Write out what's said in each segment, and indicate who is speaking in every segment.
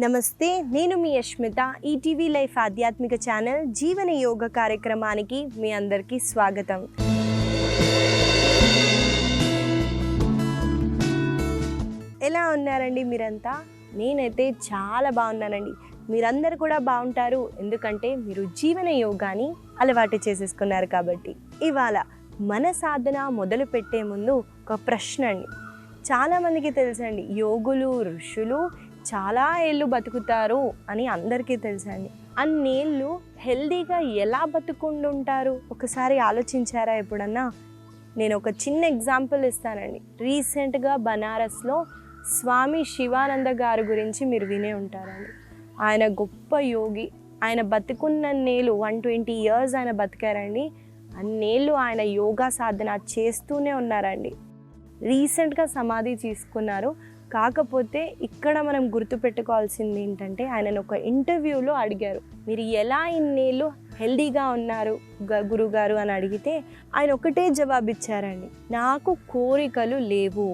Speaker 1: నమస్తే, నేను మీ యష్మిత. ETV life ఆధ్యాత్మిక ఛానల్ జీవన యోగ కార్యక్రమానికి మీ అందరికీ స్వాగతం. ఎలా ఉన్నారండి మీరంతా? నేనైతే చాలా బాగున్నానండి. మీరందరూ కూడా బాగుంటారు, ఎందుకంటే మీరు జీవన యోగాని అలవాటు చేసేసుకున్నారు కాబట్టి. ఇవాళ మన సాధన మొదలు పెట్టే ముందు ఒక ప్రశ్న అండి. చాలామందికి తెలుసండి, యోగులు ఋషులు చాలా ఏళ్ళు బతుకుతారు అని అందరికీ తెలుసండి. అన్నేళ్ళు హెల్దీగా ఎలా బతుకుంటుంటారు ఒకసారి ఆలోచించారా ఎప్పుడన్నా? నేను ఒక చిన్న ఎగ్జాంపుల్ ఇస్తానండి. రీసెంట్గా బనారస్లో స్వామి శివానంద గారి గురించి మీరు వినే ఉంటారండి. ఆయన గొప్ప యోగి. ఆయన బతుకున్నన్నేళ్ళు 120 years ఆయన బతికారండి. అన్నేళ్ళు ఆయన యోగా సాధన చేస్తూనే ఉన్నారండి. రీసెంట్గా సమాధి తీసుకున్నారు. కాకపోతే ఇక్కడ మనం గుర్తుపెట్టుకోవాల్సింది ఏంటంటే, ఆయనను ఒక ఇంటర్వ్యూలో అడిగారు, మీరు ఎలా ఇన్నేళ్ళు హెల్దీగా ఉన్నారు గురుగారు అని అడిగితే ఆయన ఒకటే జవాబిచ్చారండి, నాకు కోరికలు లేవు.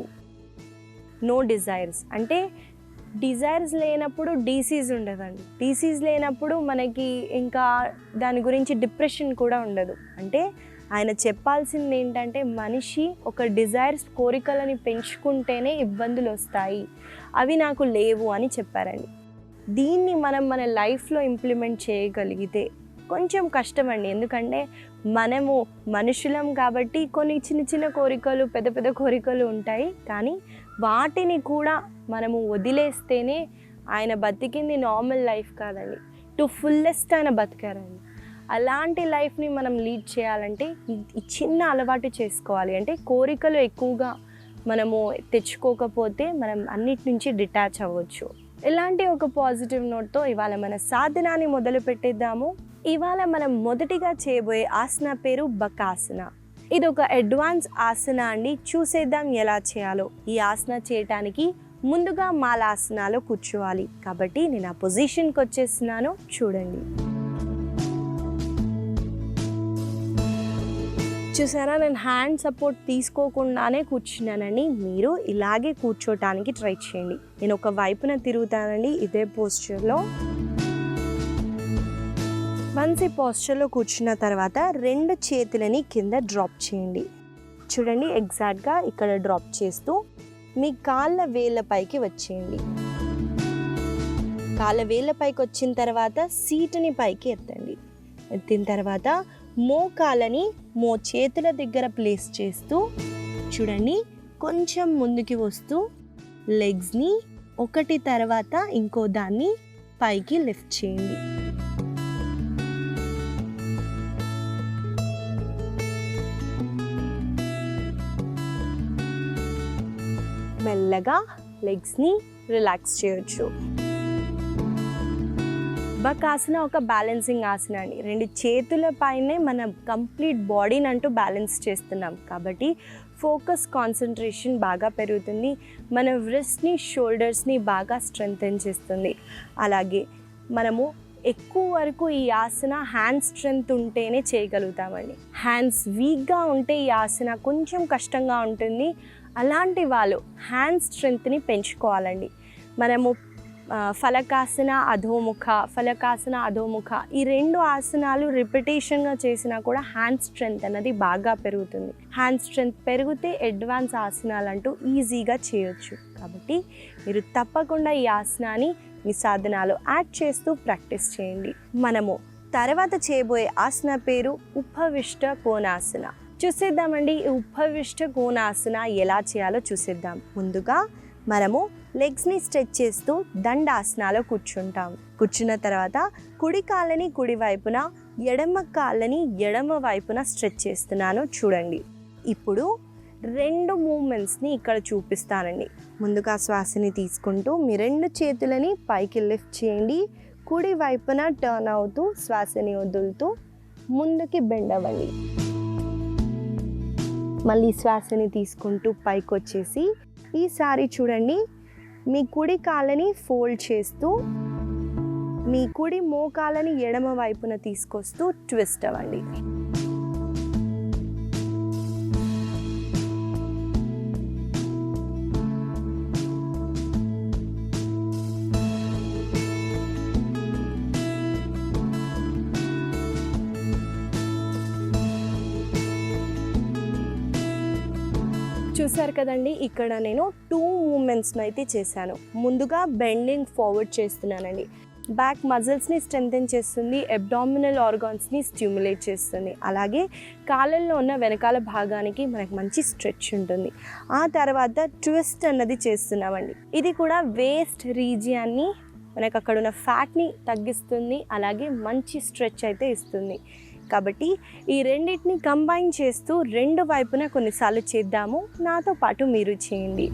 Speaker 1: No desires. అంటే డిజైర్స్ లేనప్పుడు డిసీజ్ ఉండదండి. డిసీజ్ లేనప్పుడు మనకి ఇంకా దాని గురించి డిప్రెషన్ కూడా ఉండదు. అంటే ఆయన చెప్పాల్సింది ఏంటంటే, మనిషి ఒక డిజైర్స్ కోరికలని పెంచుకుంటేనే ఇబ్బందులు వస్తాయి, అవి నాకు లేవు అని చెప్పారండి. దీన్ని మనం మన లైఫ్లో ఇంప్లిమెంట్ చేయగలిగితే కొంచెం కష్టమండి. ఎందుకంటే మనము మనుషులం కాబట్టి కొన్ని చిన్న చిన్న కోరికలు, పెద్ద పెద్ద కోరికలు ఉంటాయి. కానీ వాటిని కూడా మనము వదిలేస్తేనే, ఆయన బతికింది నార్మల్ లైఫ్ కాదండి, టు ఫుల్లెస్ట్ ఆయన బతికారండి. అలాంటి లైఫ్ని మనం లీడ్ చేయాలంటే ఈ చిన్న అలవాటు చేసుకోవాలి. అంటే కోరికలు ఎక్కువగా మనము తెచ్చుకోకపోతే మనం అన్నిటి నుంచి డిటాచ్ అవ్వచ్చు. ఇలాంటి ఒక పాజిటివ్ నోట్తో ఇవాళ మన సాధనాన్ని మొదలు పెట్టేద్దాము. ఇవాళ మనం మొదటిగా చేయబోయే ఆసన పేరు బకాసన. ఇది ఒక అడ్వాన్స్ ఆసన అండి. చూసేద్దాం ఎలా చేయాలో. ఈ ఆసన చేయటానికి ముందుగా మాలాసనాలో కూర్చోవాలి. కాబట్టి నేను ఆ పొజిషన్కి వచ్చేస్తున్నాను, చూడండి. చూసారా, నేను హ్యాండ్ సపోర్ట్ తీసుకోకుండానే కూర్చున్నానండి. మీరు ఇలాగే కూర్చోటానికి ట్రై చేయండి. నేను ఒక వైపున తిరుగుతానండి ఇదే పోస్చర్లో. వన్స్ ఈ పోస్చర్లో కూర్చున్న తర్వాత 2 చేతులని కింద డ్రాప్ చేయండి. చూడండి, ఎగ్జాక్ట్గా ఇక్కడ డ్రాప్ చేస్తూ మీ కాళ్ళ వేళ్ళపైకి వచ్చేయండి. కాళ్ళ వేళ్ళపైకి వచ్చిన తర్వాత సీటుని పైకి ఎత్తండి. ఎత్తిన తర్వాత మోకాళ్ళని చేతుల దగ్గర ప్లేస్ చేస్తూ చూడండి, కొంచెం ముందుకి వస్తూ లెగ్స్ని ఒకటి తర్వాత ఇంకో దాన్ని పైకి లిఫ్ట్ చేయండి. మెల్లగా లెగ్స్ని రిలాక్స్ చేయొచ్చు. బకాసన ఒక బ్యాలెన్సింగ్ ఆసన అండి. 2 చేతుల పైనే మనం కంప్లీట్ బాడీని అంటూ బ్యాలెన్స్ చేస్తున్నాం కాబట్టి ఫోకస్, కాన్సన్ట్రేషన్ బాగా పెరుగుతుంది. మన వ్రిస్ట్ని, షోల్డర్స్ని బాగా స్ట్రెంగ్తెన్ చేస్తుంది. అలాగే మనము ఎక్కువ వరకు ఈ ఆసన హ్యాండ్ స్ట్రెంగ్త్ ఉంటేనే చేయగలుగుతామండి. హ్యాండ్స్ వీక్గా ఉంటే ఈ ఆసన కొంచెం కష్టంగా ఉంటుంది. అలాంటి వాళ్ళు హ్యాండ్ స్ట్రెంగ్త్ని పెంచుకోవాలండి. మనము ఫలకాసన, అధోముఖ, ఫలకాసన, అధోముఖ ఈ 2 ఆసనాలు రిపిటేషన్గా చేసినా కూడా హ్యాండ్ స్ట్రెంగ్త్ అన్నది బాగా పెరుగుతుంది. హ్యాండ్ స్ట్రెంగ్త్ పెరిగితే అడ్వాన్స్ ఆసనాలు అంటూ ఈజీగా చేయొచ్చు. కాబట్టి మీరు తప్పకుండా ఈ ఆసనాన్ని మీ సాధనాలు యాడ్ చేస్తూ ప్రాక్టీస్ చేయండి. మనము తర్వాత చేయబోయే ఆసన పేరు ఉపవిష్ట కోణాసన. చూసేద్దామండి. ఈ ఉపవిష్ట కోణాసన ఎలా చేయాలో చూసేద్దాం. ముందుగా మనము లెగ్స్ని స్ట్రెచ్ చేస్తూ దండాసనాలో కూర్చుంటాం. కూర్చున్న తర్వాత కుడి కాళ్ళని కుడి వైపున, ఎడమ కాళ్ళని ఎడమ వైపున స్ట్రెచ్ చేస్తున్నాను, చూడండి. ఇప్పుడు 2 మూమెంట్స్ని ఇక్కడ చూపిస్తానండి. ముందుగా శ్వాసని తీసుకుంటూ మీ 2 చేతులని పైకి లిఫ్ట్ చేయండి. కుడి వైపున టర్న్ అవుతూ శ్వాసని వదులుతూ ముందుకి బెండ్ అవ్వండి. మళ్ళీ శ్వాసని తీసుకుంటూ పైకి వచ్చేసి ఈసారి చూడండి, మీ కుడి కాళ్ళని ఫోల్డ్ చేస్తూ మీ కుడి మోకాళ్ళని ఎడమ వైపున తీసుకొస్తూ ట్విస్ట్ అవ్వండి. చూసారు కదండి, ఇక్కడ నేను 2 మూమెంట్స్ని అయితే చేశాను. ముందుగా బెండింగ్ ఫార్వర్డ్ చేస్తున్నానండి. బ్యాక్ మజిల్స్ని స్ట్రెంథెన్ చేస్తుంది, అబ్డామినల్ ఆర్గాన్స్ని స్టిమ్యులేట్ చేస్తుంది. అలాగే కాళ్ళల్లో ఉన్న వెనకాల భాగానికి మనకు మంచి స్ట్రెచ్ ఉంటుంది. ఆ తర్వాత ట్విస్ట్ అన్నది చేస్తున్నామండి. ఇది కూడా వేస్ట్ రీజియన్ని, మనకు అక్కడ ఉన్న ఫ్యాట్ని తగ్గిస్తుంది, అలాగే మంచి స్ట్రెచ్ అయితే ఇస్తుంది. కాబట్టి ఈ రెండింటిని కంబైన్ చేస్తూ 2 వైపున కొన్నిసార్లు చేద్దాము. నాతో పాటు మీరు చేయండి.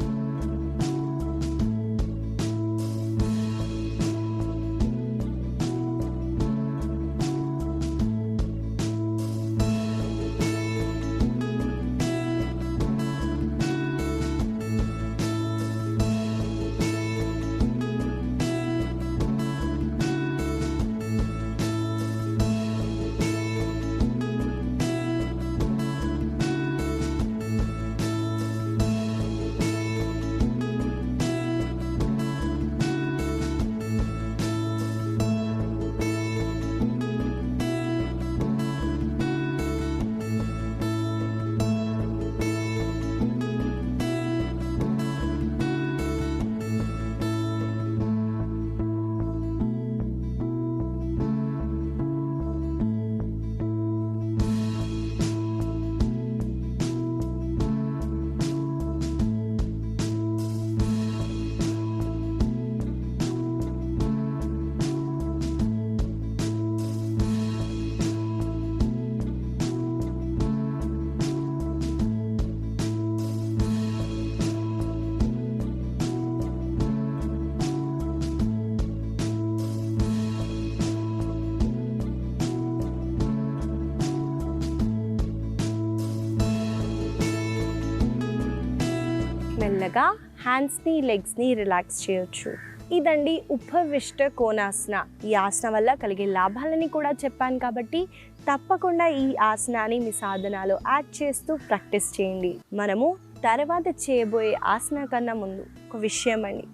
Speaker 1: మెల్లగా హ్యాండ్స్ని లెగ్స్ని రిలాక్స్ చేయొచ్చు. ఇదండి ఉపవిష్ట కోణాసన. ఈ ఆసన వల్ల కలిగే లాభాలని కూడా చెప్పాను కాబట్టి తప్పకుండా ఈ ఆసనాన్ని మీ సాధనాలో యాడ్ చేస్తూ ప్రాక్టీస్ చేయండి. మనము తర్వాత చేయబోయే ఆసన కన్నా ముందు ఒక విషయం అండి,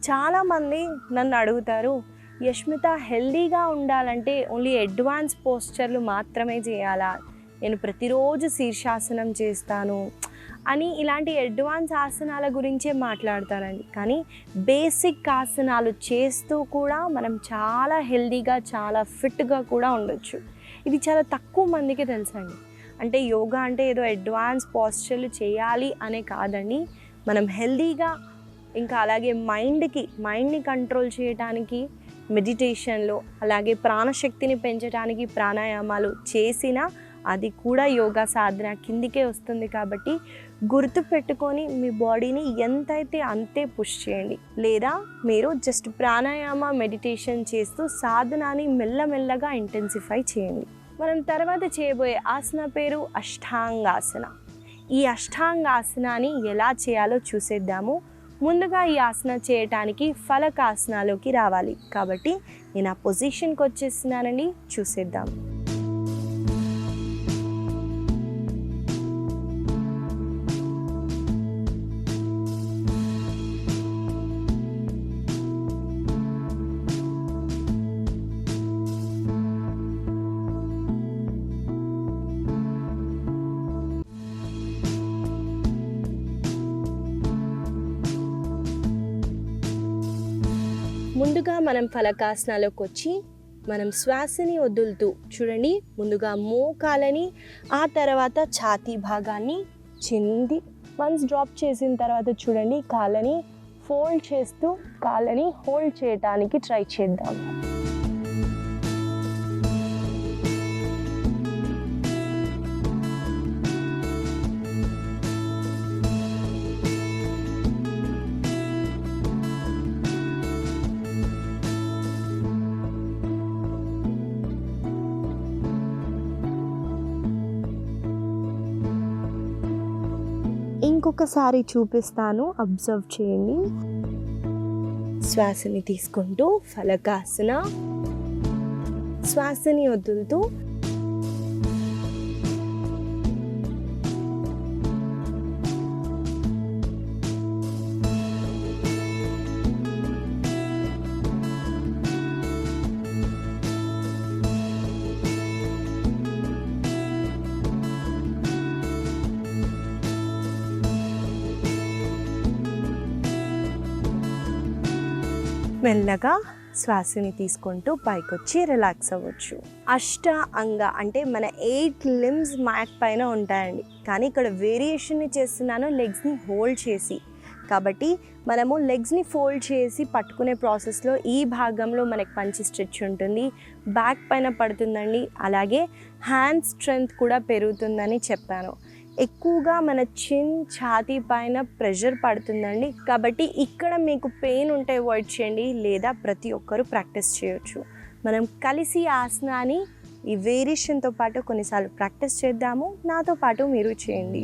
Speaker 1: చాలామంది నన్ను అడుగుతారు, యష్మిత హెల్దీగా ఉండాలంటే ఓన్లీ అడ్వాన్స్ పోస్చర్లు మాత్రమే చేయాలా, నేను ప్రతిరోజు శీర్షాసనం చేస్తాను అని ఇలాంటి అడ్వాన్స్ ఆసనాల గురించే మాట్లాడతారండి. కానీ బేసిక్ ఆసనాలు చేస్తూ కూడా మనం చాలా హెల్దీగా చాలా ఫిట్గా కూడా ఉండొచ్చు. ఇది చాలా తక్కువ మందికి తెలుసండి. అంటే యోగా అంటే ఏదో అడ్వాన్స్ పోస్చర్లు చేయాలి అనే కాదండి, మనం హెల్దీగా ఇంకా అలాగే మైండ్ని కంట్రోల్ చేయడానికి మెడిటేషన్లో, అలాగే ప్రాణశక్తిని పెంచడానికి ప్రాణాయామాలు చేసినా అది కూడా యోగా సాధన కిందికే వస్తుంది. కాబట్టి గుర్తుపెట్టుకొని మీ బాడీని ఎంతైతే అంతే పుష్ చేయండి. లేదా మీరు జస్ట్ ప్రాణాయామ మెడిటేషన్ చేస్తూ సాధనాన్ని మెల్లమెల్లగా ఇంటెన్సిఫై చేయండి. మనం తర్వాత చేయబోయే ఆసన పేరు అష్టాంగాసన. ఈ అష్టాంగాసనాన్ని ఎలా చేయాలో చూసేద్దాము. ముందుగా ఈ ఆసన చేయటానికి ఫలకాసనాలోకి రావాలి. కాబట్టి నేను ఆ పొజిషన్కి వచ్చేస్తున్నానండి, చూసేద్దాం. ముందుగా మనం ఫలకాసనాలోకి వచ్చి మనం శ్వాసని వదులుతూ చూడండి, ముందుగా మోకాలని, ఆ తర్వాత ఛాతీ భాగాన్ని చింది వన్స్ డ్రాప్ చేసిన తర్వాత చూడండి కాళ్ళని ఫోల్డ్ చేస్తూ కాళ్ళని హోల్డ్ చేయడానికి ట్రై చేద్దాం. ఇంకొకసారి చూపిస్తాను, అబ్జర్వ్ చేయండి. శ్వాసని తీసుకుంటూ ఫలకాసన, శ్వాసని వదులుతూ మెల్లగా శ్వాసని తీసుకుంటూ పైకొచ్చి రిలాక్స్ అవ్వచ్చు. అష్ట అంగ అంటే మన 8 లిమ్స్ మ్యాట్ పైన ఉంటాయండి, కానీ ఇక్కడ వేరియేషన్ని చేస్తున్నాను లెగ్స్ని హోల్డ్ చేసి. కాబట్టి మనము లెగ్స్ని ఫోల్డ్ చేసి పట్టుకునే ప్రాసెస్లో ఈ భాగంలో మనకి పంచి స్ట్రెచ్ ఉంటుంది, బ్యాక్ పైన పడుతుందండి, అలాగే హ్యాండ్ స్ట్రెంగ్త్ కూడా పెరుగుతుందని చెప్పాను. ఎక్కువగా మన చిన్ ఛాతీ పైన ప్రెషర్ పడుతుందండి, కాబట్టి ఇక్కడ మీకు పెయిన్ ఉంటే అవాయిడ్ చేయండి, లేదా ప్రతి ఒక్కరూ ప్రాక్టీస్ చేయొచ్చు. మనం కలిసి ఆసనాన్ని ఈ వేరియేషన్తో పాటు కొన్నిసార్లు ప్రాక్టీస్ చేద్దాము. నాతో పాటు మీరు చేయండి.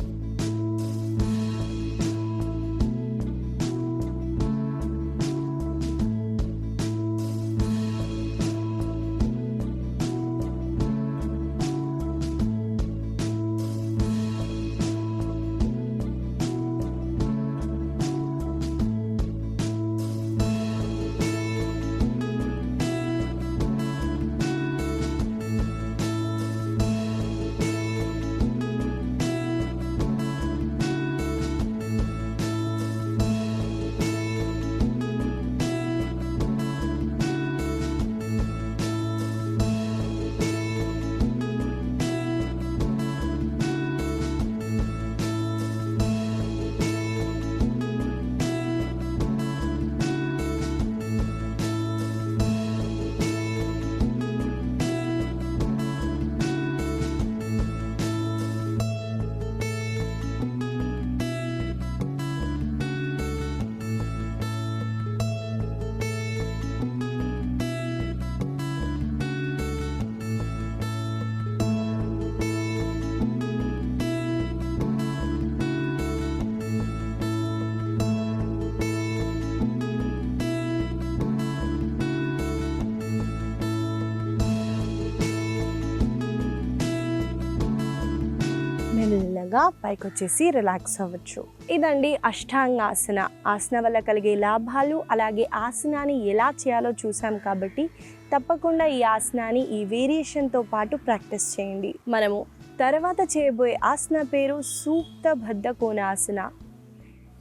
Speaker 1: మెల్లగా పైకి వచ్చేసి రిలాక్స్ అవ్వచ్చు. ఇదండి అష్టాంగాసన. ఆసన వల్ల కలిగే లాభాలు, అలాగే ఆసనాన్ని ఎలా చేయాలో చూసాం కాబట్టి తప్పకుండా ఈ ఆసనాన్ని ఈ వేరియేషన్తో పాటు ప్రాక్టీస్ చేయండి. మనము తర్వాత చేయబోయే ఆసన పేరు సూక్త బద్ధ కోణాసన.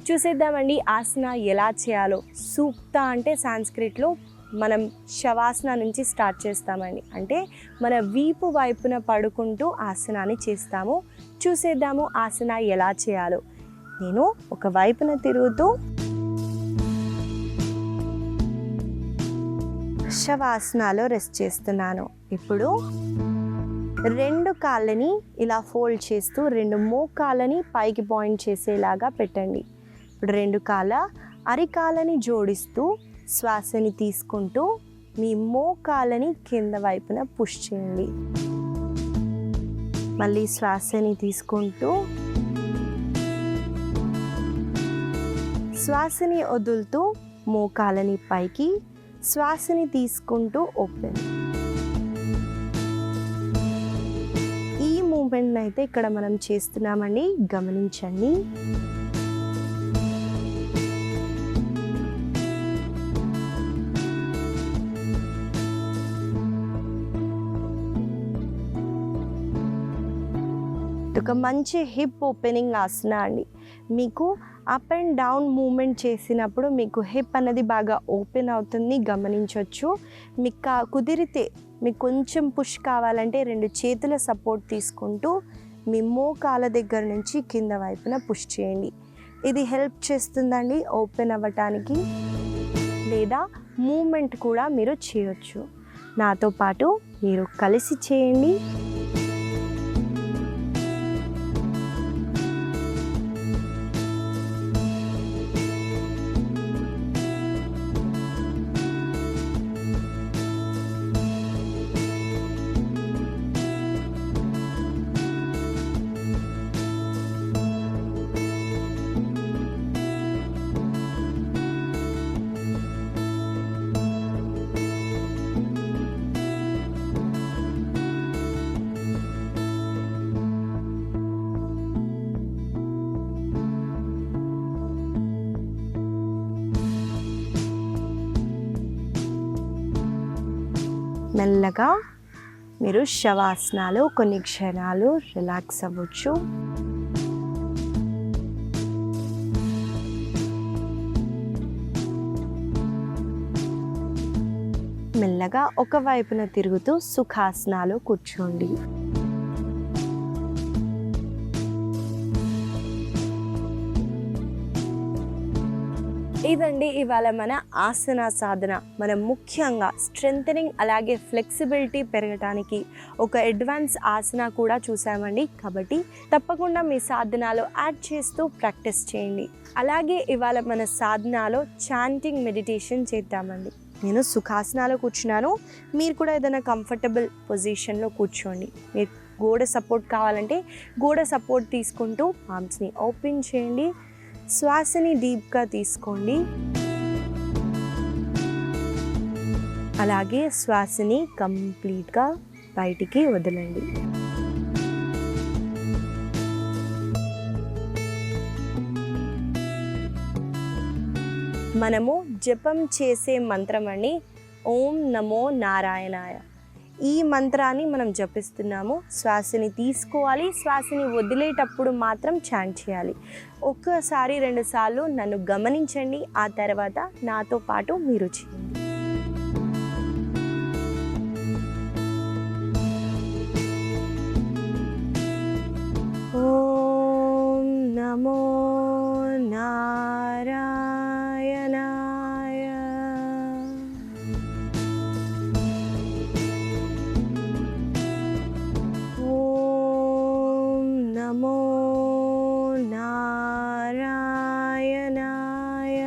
Speaker 1: చూసేద్దామండి ఆసన ఎలా చేయాలో. సూక్త అంటే సాంస్క్రిట్లో మనం శవాసన నుంచి స్టార్ట్ చేస్తామండి, అంటే మన వీపు వైపున పడుకుంటూ ఆసనాన్ని చేస్తాము. చూసేద్దాము ఆసన ఎలా చేయాలో. నేను ఒక వైపున తిరుగుతూ శవాసనాలో రెస్ట్ చేస్తున్నాను. ఇప్పుడు 2 కాళ్ళని ఇలా ఫోల్డ్ చేస్తూ 2 మోకాళ్ళని పైకి పాయింట్ చేసేలాగా పెట్టండి. ఇప్పుడు 2 కాళ్ళ అరికాళ్ళని జోడిస్తూ శ్వాసని తీసుకుంటూ మీ మోకాళ్ళని కింద వైపున పుష్ చేయండి. మళ్ళీ శ్వాసని తీసుకుంటూ శ్వాసని వదులుతూ మోకాళ్ళని పైకి, శ్వాసని తీసుకుంటూ ఓపెన్. ఈ మూమెంట్ అయితే ఇక్కడ మనం చేస్తున్నామండి, గమనించండి. ఒక మంచి హిప్ ఓపెనింగ్ ఆసన అండి. మీకు అప్ అండ్ డౌన్ మూమెంట్ చేసినప్పుడు మీకు హిప్ అనేది బాగా ఓపెన్ అవుతుంది, గమనించవచ్చు. మీకు కుదిరితే మీకు కొంచెం పుష్ కావాలంటే 2 చేతుల సపోర్ట్ తీసుకుంటూ మీ మోకాళ్ళ దగ్గర నుంచి కింద వైపున పుష్ చేయండి. ఇది హెల్ప్ చేస్తుందండి ఓపెన్ అవ్వటానికి, లేదా మూమెంట్ కూడా మీరు చేయొచ్చు. నాతో పాటు మీరు కలిసి చేయండి. మెల్లగా మీరు శవాసనాలు కొన్ని క్షణాలు రిలాక్స్ అవ్వచ్చు. మెల్లగా ఒకవైపున తిరుగుతూ సుఖాసనాలో కూర్చోండి. ఇదండి ఇవాళ మన ఆసన సాధన. మనం ముఖ్యంగా స్ట్రెంథనింగ్ అలాగే ఫ్లెక్సిబిలిటీ పెరగటానికి ఒక అడ్వాన్స్ ఆసన కూడా చూసామండి. కాబట్టి తప్పకుండా మీ సాధనాలో యాడ్ చేస్తూ ప్రాక్టీస్ చేయండి. అలాగే ఇవాళ మన సాధనాలో చాంటింగ్ మెడిటేషన్ చేద్దామండి. నేను సుఖాసనాలో కూర్చున్నాను, మీరు కూడా ఏదైనా కంఫర్టబుల్ పొజిషన్లో కూర్చోండి. మీరు గోడ సపోర్ట్ కావాలంటే గోడ సపోర్ట్ తీసుకుంటూ పామ్స్ని ఓపెన్ చేయండి. శ్వాసని డీప్గా తీసుకోండి, అలాగే శ్వాసని కంప్లీట్గా బయటికి వదలండి. మనము జపం చేసే మంత్రం అండి ఓం నమో నారాయణాయ. ఈ మంత్రాన్ని మనం జపిస్తున్నాము. శ్వాసని తీసుకోవాలి, శ్వాసని వదిలేటప్పుడు మాత్రం చాంట్ చేయాలి. ఒక్కసారి 2 సార్లు నన్ను గమనించండి, ఆ తర్వాత నాతో పాటు మీరు చేయండి. ఓం నమో నారాయణాయ. ఓం నమో నారాయణాయ.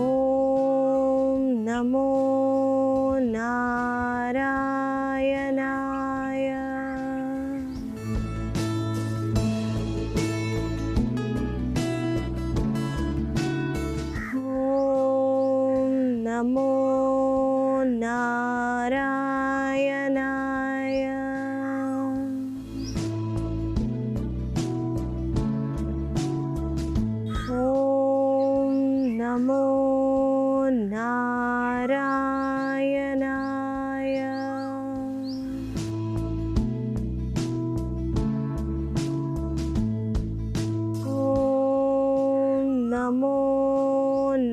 Speaker 1: ఓం నమో నారాయణాయ. ఓం నమో నారాయణాయ. ఓం నమో నారాయణాయ. ఓం నమో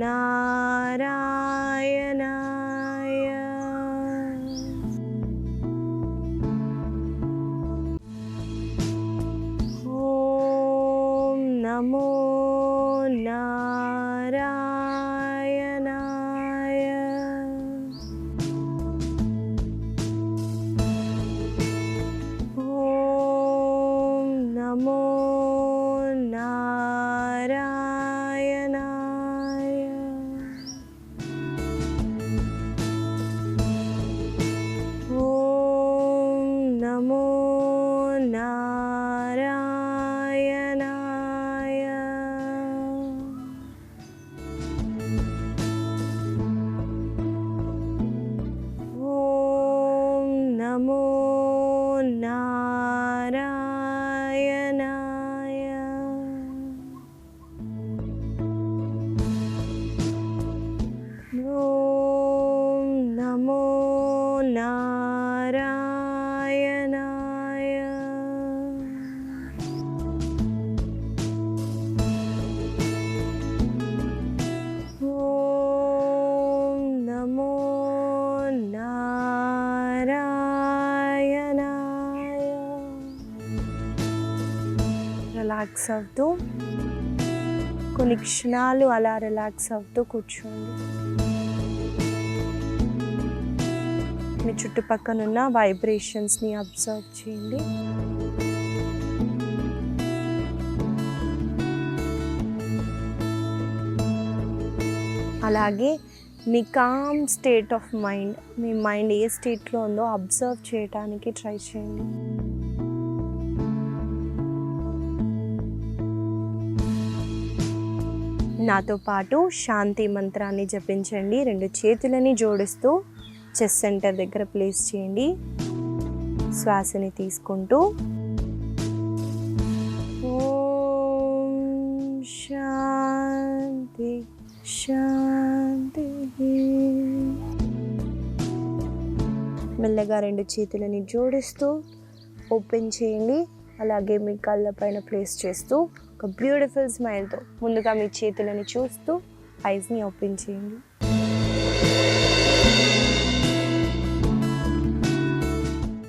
Speaker 1: నారాయణాయ. ఓం నమో నారాయణాయ. ఓం నమో నారాయణాయ. ఓం నమో నారాయణాయ. ఓం నమో నారాయణాయ. ఓం నమో నారాయణాయ. ఓం నమో నారాయణాయ. రిలాక్స్ అవుతూ కొన్ని క్షణాలు అలా రిలాక్స్ అవుతూ కూర్చోండి. మీ చుట్టుపక్కనున్న వైబ్రేషన్స్ని అబ్జర్వ్ చేయండి. అలాగే మీ కామ్ స్టేట్ ఆఫ్ మైండ్, మీ మైండ్ ఏ స్టేట్లో ఉందో అబ్జర్వ్ చేయడానికి ట్రై చేయండి. నాతో పాటు శాంతి మంత్రాన్ని జపించండి. 2 చేతులని జోడిస్తూ చెస్ట్ సెంటర్ దగ్గర ప్లేస్ చేయండి. శ్వాసని తీసుకుంటూ ఓం శాంతి శాంతి. మెల్లగా 2 చేతులని జోడిస్తూ ఓపెన్ చేయండి. అలాగే మీ కళ్ళ పైన ప్లేస్ చేస్తూ ఒక బ్యూటిఫుల్ స్మైల్తో ముందుగా మీ చేతులని చూస్తూ ఐస్ని ఓపెన్ చేయండి.